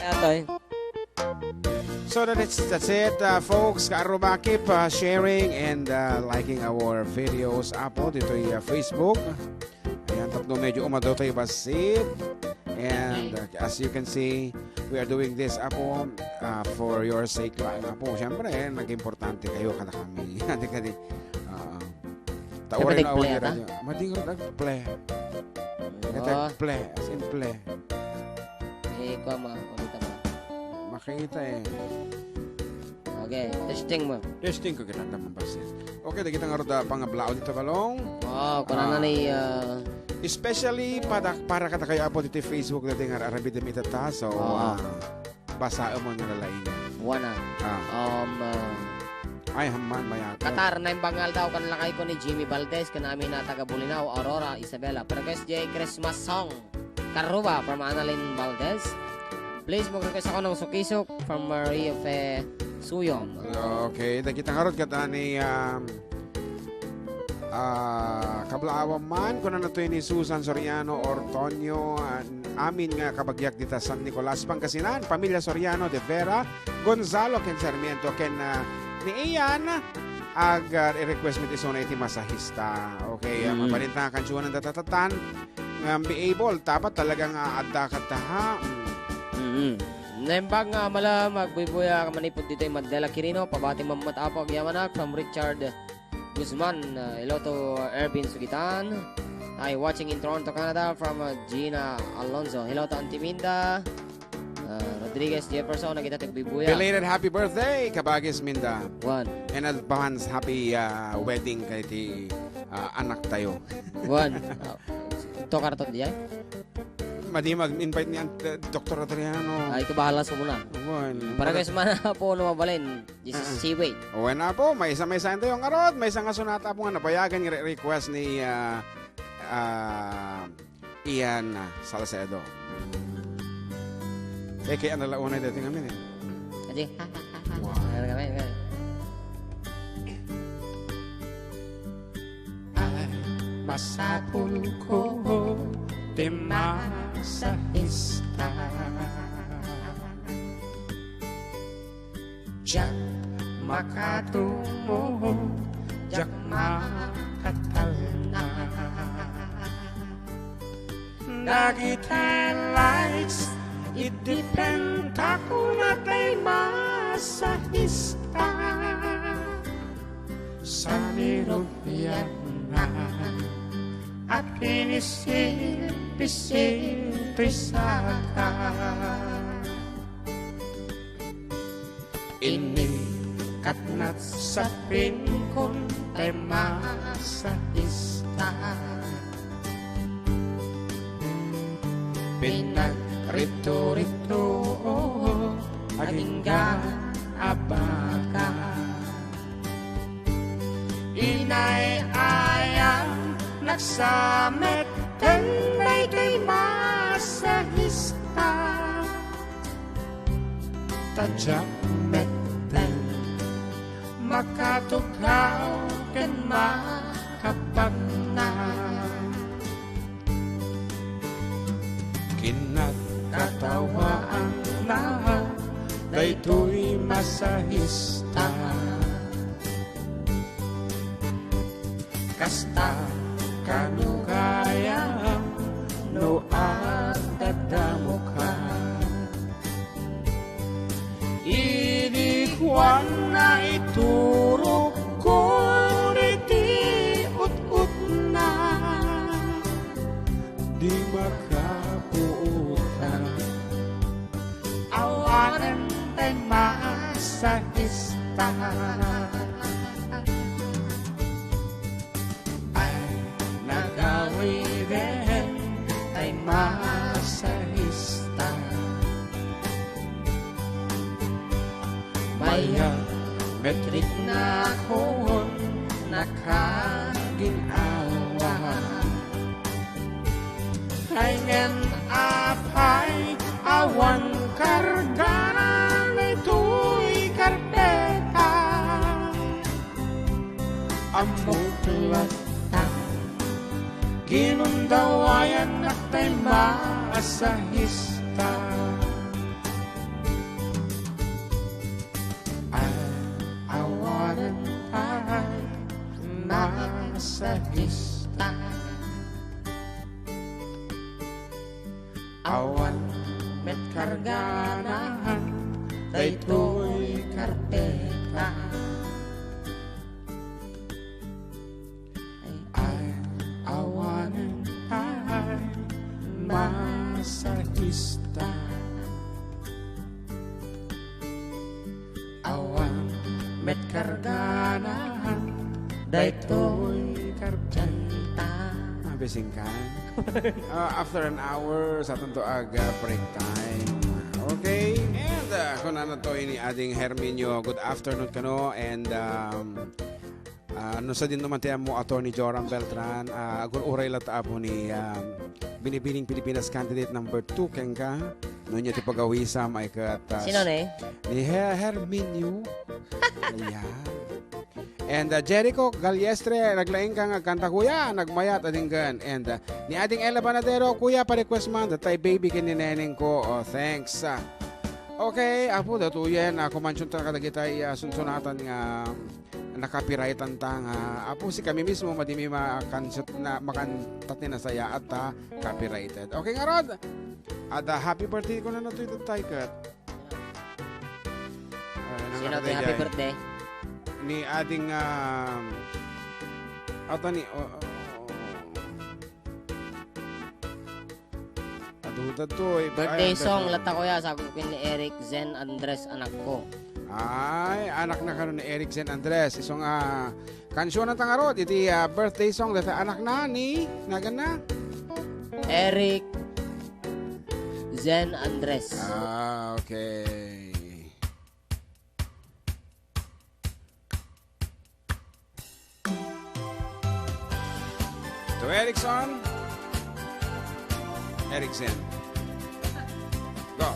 Atoy. So that's it, folks. Karuba, keep sharing and liking our videos apo dito yung Facebook. Ayan, tatlo medyo umadaw tayo basit. And as you can see, we are doing this apo for your sake lang apo. Siyempre, nag-importante kayo kada kami. Kadi tawarin na ako nila. Madingot nag-play. Nag-play, as in play. Ikaw mo, ulit mo. Makita eh. Okay, testing mo. Testing ko kita naman basit. Okay, kita nga rin pangablao dito balong. Kuna na ni... Especially para kata kayo apo dito Facebook dito nga arabi dito itata. So, basa mo nyo nalain. Wana. Ay, haman maya. Qatar na yung bangal daw kanlakay ko ni Jimmy Valdez kanami na taga Bulinaw, Aurora, Isabela. Perkes J. Christmas song. Karuba from Annalyn Valdez. Please mag-request ako ng sukisok from Maria Fe Suyon. Okay, kita nga rin kata ni kablaawan man kung na ito ni Susan Soriano Ortonio amin nga kabagyak dita San Nicolas Pangasinan, pamilya Soriano de Vera Gonzalo ken Sarmiento ken ni Ian i-request mo ito na iti masahista. Okay, mabalita ka kansuan ng datatatan be able dapat talagang adda ka taha. Nembang mala magbubuya ka manipod dito yung Mandela Quirino pabating mamatapag yamanak from Richard Guzman, hello to Ervin Sugitan. Hi, watching in Toronto, Canada from Gina Alonzo. Hello to Auntie Minda. Rodriguez Jefferson, nakita tagbibuya. Belated happy birthday, Kabagis Minda. One. And advance happy wedding kay ti anak tayo. One. Ito karton diyan? Madi mag-invite ni Dr. Adriano. Ay, kabahalas ko muna. Para guys, mana po lumabalin. This is Seaway. O na po, may isa tayo ang arot. May isang asunata po nga napayagan yung request ni Ian Salcedo. Kaya nalaunay dito ngamin eh. Aji. Wow. Ay, masapul ko di masahista. Jak makatungo, jak makatalna. Nagit highlights, it depend ako na kay masahista. Sa nirugyan na at pinisil-pisil trisaka. Inikat na't sa pinkon ay masahista. Pinagrito-rito aging abaka. Inay-ayang nagsamet tenday kay masahista. Tadyak meten makatukaw ken makapagna. Kinagkatawaan na daytoy masahista. Kasta kanugaya no agdadamo ka. Inikwan na ituro ko iti ut-ut na di makapuutan. Awanan tay masahista. Ay masahista. Maya metrik na kon nakaginawa. Kaingen apay awan karga nito'y karpeta. Amutlat ginundawayan at tay masahista. awan met karganahan daytoy karpeta ay awanen ay masahista awan met karganahan daytoy karpeta Bisingkan. After an hour sa tunto aga break time. Okay. And kung ano to ini ading Herminio, good afternoon kano. And no sa din naman tayo mo Attorney Joram Beltran. Agun uray lata po ni Binibining Pilipinas candidate number 2 kengka. No niya ti pagawisa may kat. Sino na eh? Ni Herminio. Ayan. And Jericho Galiestre, naglaing ka nga kanta kuya, nagmayat adinggan. And ni ading Ella Banadero, kuya, pa-request man, datay baby kinineneng ko. Oh, thanks. Okay, apo, datuyen, kumansyon ta kadagitay sunsunatan nga nakapirightan ta nga. Apo, si kami mismo, madimi makansot na makantat na saya at copyrighted. Okay nga, Rod. At happy birthday ko na ito Kat. Sino to happy birthday? Ni ading ato ni aduda to Birthday song lata ko ya sabi ko ni Eric Zen Andres anak ko. ay anak na karon ni Eric Zen Andres isong kansyon ng tangarot iti birthday song data anak na ni nagana Eric Zen Andres. Okay. To Erickson. Erickson. Go.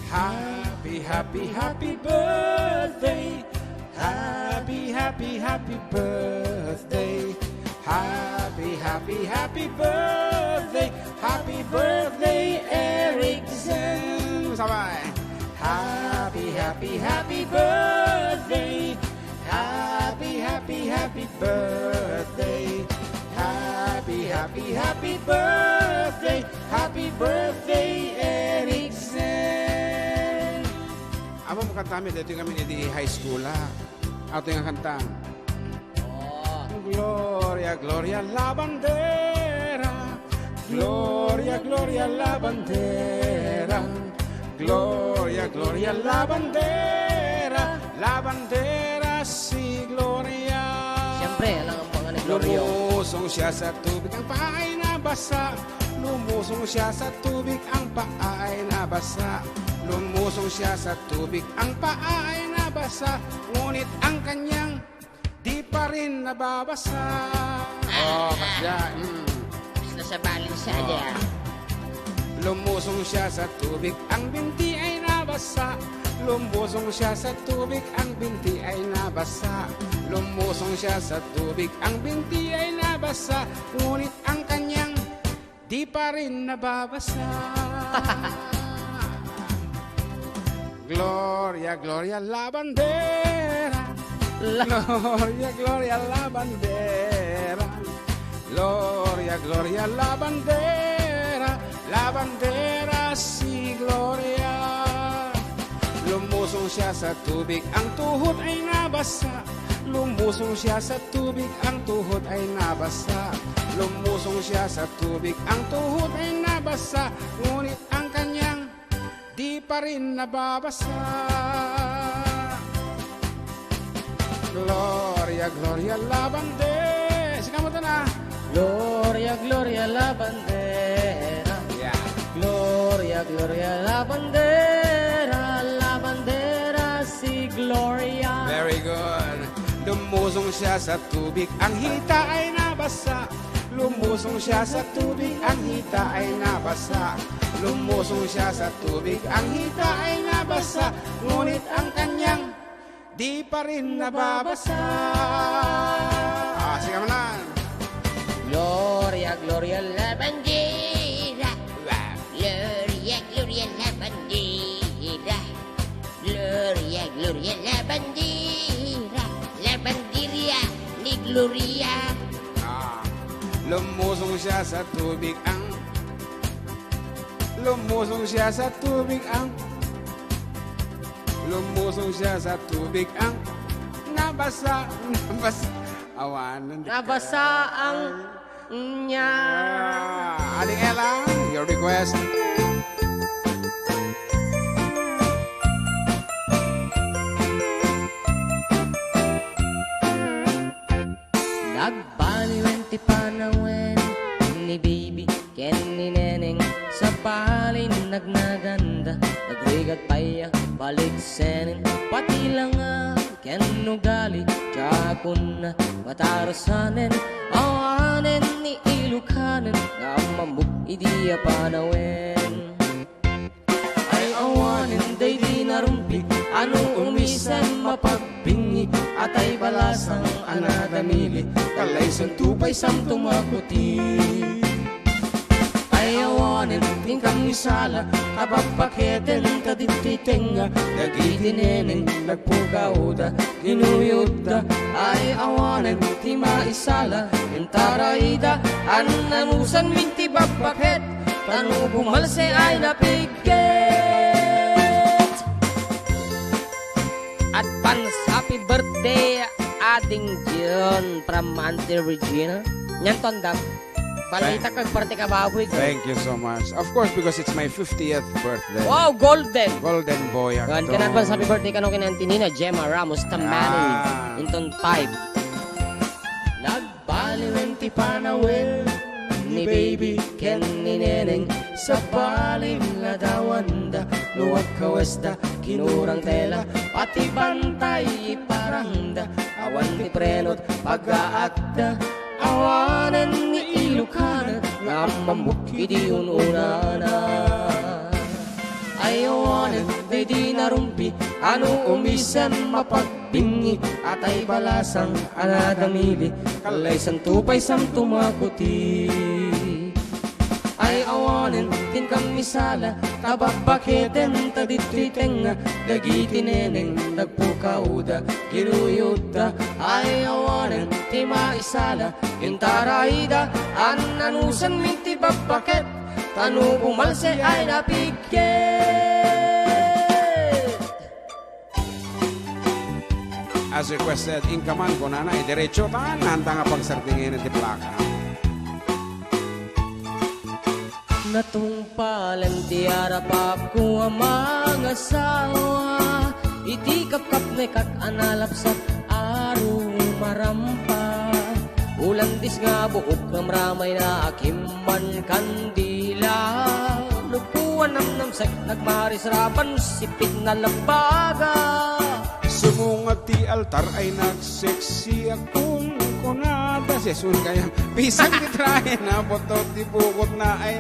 Happy, happy, happy birthday. Happy, happy, happy birthday. Happy, happy, happy birthday. Happy birthday, Erickson. Sabay. Happy, happy, happy birthday. Happy, happy, happy birthday. Happy, happy, happy birthday. Happy birthday, Erickson. Amo mo kantami dito kami di high school Ato yung kantang. Oh. Gloria, Gloria la bandera. Gloria, Gloria la bandera. Gloria, Gloria la bandera. La bandera si Gloria. Siyempre, alam ang mga ni Glorio. Lumusong siya sa tubig, ang paa ay nabasa. Lumusong siya sa tubig, ang paa ay nabasa. Lumusong siya sa tubig, ang paa ay nabasa. Ngunit ang kanyang di pa rin nababasa. Kasya. Gusto sa balinsada. Lumusong siya sa tubig, ang binti ay nabasa. Lumusong siya sa tubig, ang binti ay nabasa. Lumusong siya sa tubig, ang binti ay nabasa. Ngunit ang kanyang di pa rin nababasa. Gloria, Gloria la bandera. Gloria, Gloria la bandera. Gloria, Gloria la bandera. La bandera si Gloria. Lumusong siya sa tubig, ang tuhod ay nabasa. Lumusong siya sa tubig, ang tuhod ay nabasa. Lumusong siya sa tubig, ang tuhod ay nabasa. Ngunit ang kanyang di pa rin nababasa. Gloria, Gloria la bandera. Sige mo ito na. Gloria, Gloria la bandera. Yeah. Gloria, Gloria la bandera. La bandera si Gloria. Very good. Lumusong siya sa tubig, ang hita ay nabasa. Lumusong siya sa tubig, ang hita ay nabasa. Lumusong siya sa tubig, ang hita ay nabasa. Ngunit ang kanyang di pa rin nababasa. Sige mo na. Gloria, Gloria la bandera. Gloria, Gloria la bandera. Gloria, Gloria la bandera. La bandera ni Gloria. Lumusong siya sa tubig, ang Lumusong siya sa tubig ang Lumusong siya sa tubig ang nabasa awanan Nabasa ang niya. Aling Ella, your request. Nagbaliwen ti panawen ni baby ken ni neneng sa palin nagnaganda nagrigat paya balik senen pati lang ken nugali jakun na matarasanen awanen ni ilukanen namambuk idiya panawen ay awanen day di narumpi ano umisan mapagbingi atay balasang anadamili kalay sentupay samtong makuti ay awanen tingkang isala kabapaketen kadititenga dagitinenen nagpugauda ginuyuda ay awanen ti maisala entaraida ananusan minti bapaket tanu bumalse ay napigget advance happy birthday ading John from Auntie Regina nyanton dam balita kag parte ka baboy ko. Thank you so much. Of course, because it's my 50th birthday. Wow, golden. Golden boy ako. Gan kan advance happy birthday kanu kin Auntie Nina Gemma Ramos Tamani inton 5 nagbaliwen ti panawin ni baby ken ni neneng sa palin ladawanda luwag kawesta kinurang tela pati bantay parangda awan ni prenot pag-aakda awanan ni ilukana ngamambuk idi ununana ay awanan day di narumpi ano umisan mapagbingi atay balasang anadamili kalay santupay samtumakuti ay awanen din kami sala tababaketen tadititenga dagitineneng nagpukauda ginuyuda ay awanen ti maisala intaraida ananusan minti babaket tanu bumalse ay napigget. As requested, inkaman ko na ay diretso tan handa nga pagsartingin ti plaka. Natungpalan ti arapap ko ang mga asawa iti kapkap na kak analapsat aro marampa ulandis nga buok ng ramay na akimman kandila lupuan namnamsak nagmarisrapan sipit na lambaga Sumungat ti altar ay nagseksi akong kunada sesun kaya pisang titrahe na botot ti bukot na ay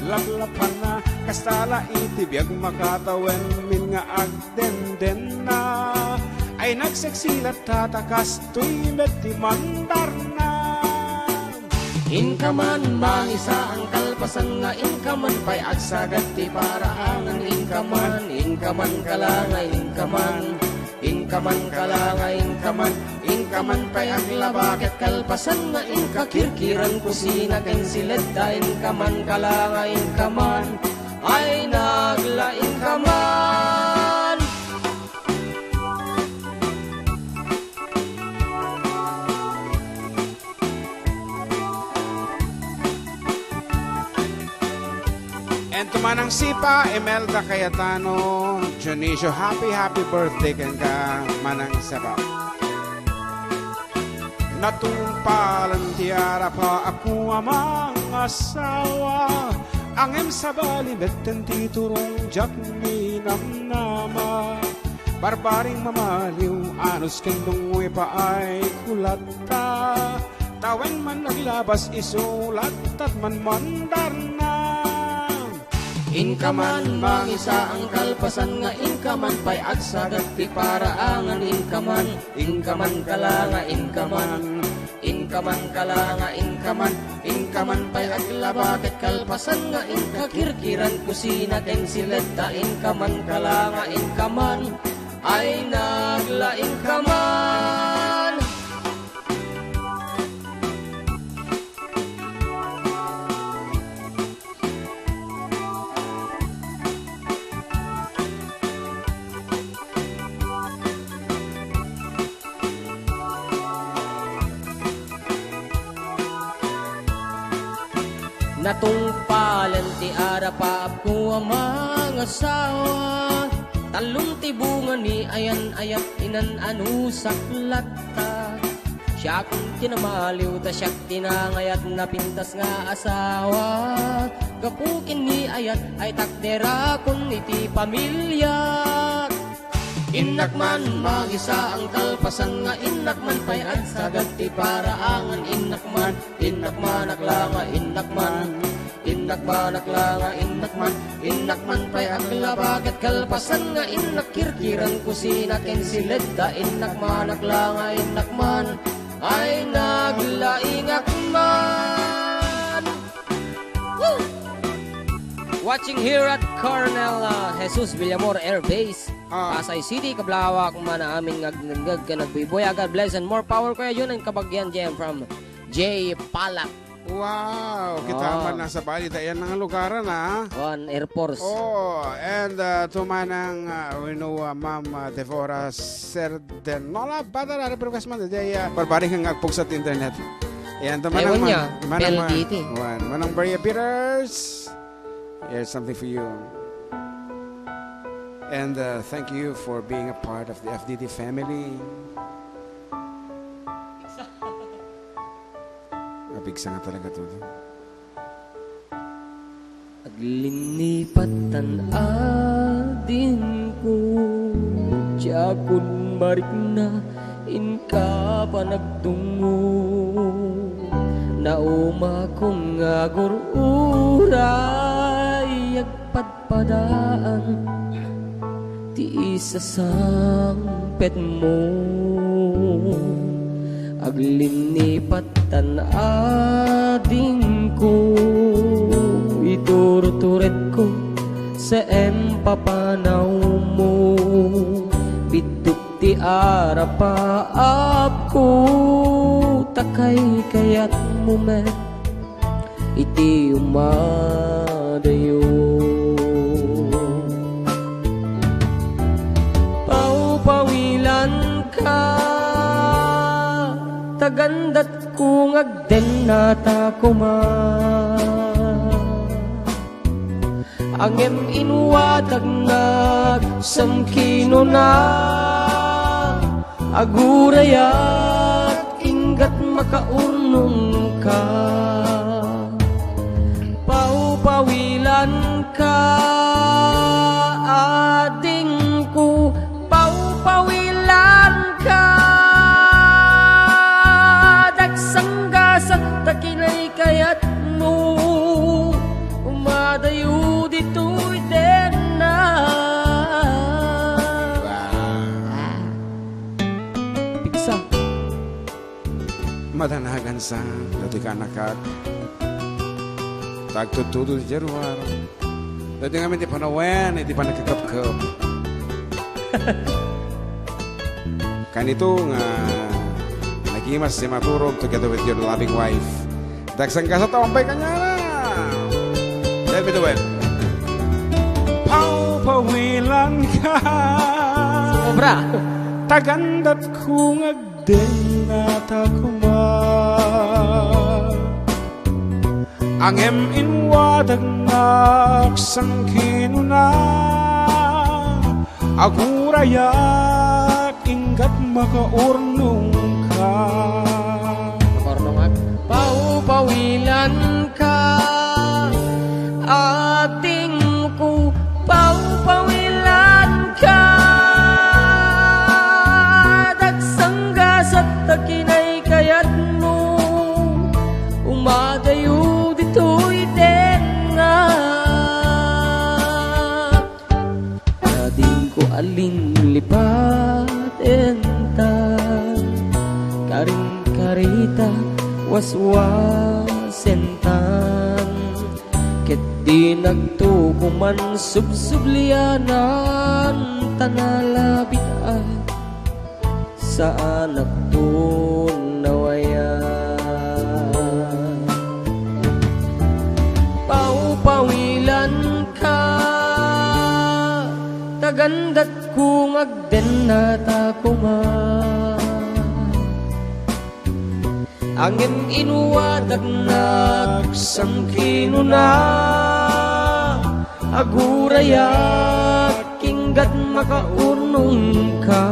laplapan na kastala itibiyag makatawen min nga agdenden na ay nagseksilat tatakas tuy met ti mandar na Inkaman mangisa ang kalpasan nga inkaman pay agsagat ti paraangan inkaman kalanga inkaman kalanga inkaman pay aglabaket kalpasan nga inkakirkiran kusina ken siletta inkaman kalanga inkaman ay nagla inkaman And tumanang sipa, Imelda Cayetano, Junicio, happy birthday kan ka manang sipa. Natumpalan tiara pa ako amang asawa, ang emsabali betten titurong jak ni namnama. Barbaring mamaliw, anos kendungoy pa ay kulata. Tawen man naglabas isulat at man mandar na. Inkaman mangisa ang kalpasan nga inkaman pay agsagat ti paraangan inkaman kalanga inkaman kalanga inkaman pay aglabaket kalpasan nga inkakirkiran kusina ken siletta inkaman kalanga inkaman ay nagla inkaman Natungpalan ti arapap ko ang mga asawa. Talong tibungan ni ayan ayat inan anu saklata. Siya kung tinamaliw ta siya tinangayat na pintas nga asawa. Kapukin ni ayat ay takdera kun iti pamilya. Inakman magisa ang kalpasan nga inakman pay at sagad ti paraangan inakman aklanga inakman aklanga pay akla bakit kalpasan nga inakirkiran kusina ken sileda inakman aklanga ay naglaingakman. Woo! Watching here at Colonel Jesus Villamor Air Base, Pasay City, Kablawa, kung mana aming ngagdinagag ka nagbiboya. God bless and more power ko yun ang kabagyan dyan from J. Palak. Wow, kita man nasa Bali, tayan ng lugaran ha. One Air Force. Oh, and tumanang we know Ma'am Devora Serdenola, bata na reprogress man dyan, barbaring hang agpog sa internet. Ayan, tumanang Ewan niya, PLDT. Manang Maria Peters. Here's something for you. And thank you for being a part of the FDD family. Mabigsa nga talaga to. Aglinipatan adin ko, Tiyakon marik na inka pa nagtungo. Nauma kong agururay agpadpadaan ti isa sampet mo. Aglinipatan ading ko, iturturet ko sa empapanaw mo. Biduk ti arapaap ko, takay kayat mo met iti umadayo. Paupawilan ka, tagandat kung agden nata kuma. Angem inwatag nagsamkino na, agurayat inggat makaurnong ka. Paupawilan ka ading ko, paupawilan ka. Dagsanggasat takinay kayat mo, umadayo dito'y den na. Pigsa Madanagan sa dati ka nakag tagtutudo di Jeruar. Dati nga di pa nawen, di pa nakakapkap. Kanito nga nagimas si Maturog together with your loving wife. Dagsang ka sa tawampay kanya na. Let me do it. Paupawilan ka, obra. tagandat kung agden natakuma. Angem inwadag nagsangkino na, agurayak inggat makaurnong ka. Paupawilan ka ating ko, paupawilan ka. Dagsanggasat takinay kayat mo, umadayo dito'y den na. Ading ko alin lipat enta, karing karita waswasentan. Ket di nagtukuman subsublianan, tanalabit sa anak tunawayan. Paupawilan ka, tagandat kung agden nata kuma. Angin inuwadag nagsangkino na aguraya kinggat makaurnong ka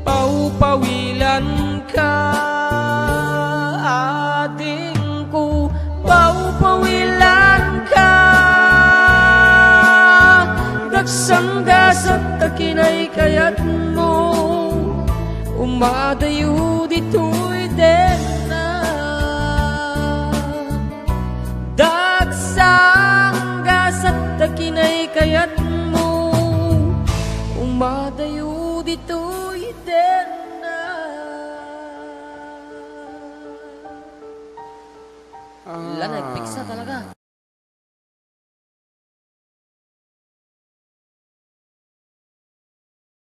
paupawilan ka ating ko paupawilan ka dagsangga sa takinay kayat mo umadayo dito'y dena dagsangga sa takinay kayat mo umadayo dito'y dena. Wala, nagpiksa talaga.